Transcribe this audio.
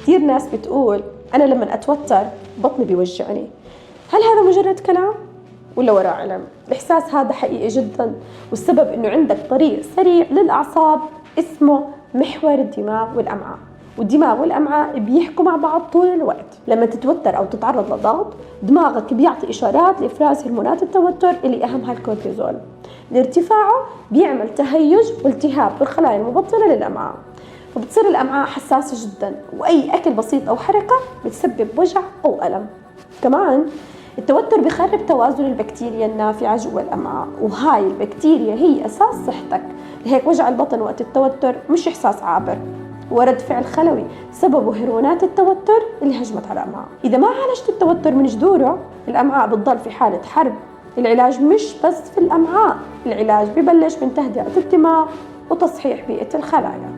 كثير ناس بتقول أنا لما أتوتر بطني بيوجعني. هل هذا مجرد كلام ولا وراء علم؟ الإحساس هذا حقيقي جدا، والسبب إنه عندك طريق سريع للأعصاب اسمه محور الدماغ والأمعاء، والدماغ والأمعاء بيحكوا مع بعض طول الوقت. لما تتوتر أو تتعرض لضغط، دماغك بيعطي إشارات لإفراز هرمونات التوتر اللي أهمها الكورتيزول. لارتفاعه بيعمل تهيج والتهاب بالخلايا المبطنة للأمعاء، وبتصير الأمعاء حساسة جدا، وأي أكل بسيط أو حركة بتسبب وجع أو ألم. كمان التوتر بيخرب توازن البكتيريا النافعة جوا الأمعاء، وهاي البكتيريا هي أساس صحتك. لهيك وجع البطن وقت التوتر مش إحساس عابر، ورد فعل خلوي سببه هرمونات التوتر اللي هجمت على الأمعاء. إذا ما عالجت التوتر من جذوره، الأمعاء بتضل في حالة حرب. العلاج مش بس في الأمعاء، العلاج ببلش من تهدئة الدماغ وتصحيح بيئة الخلايا.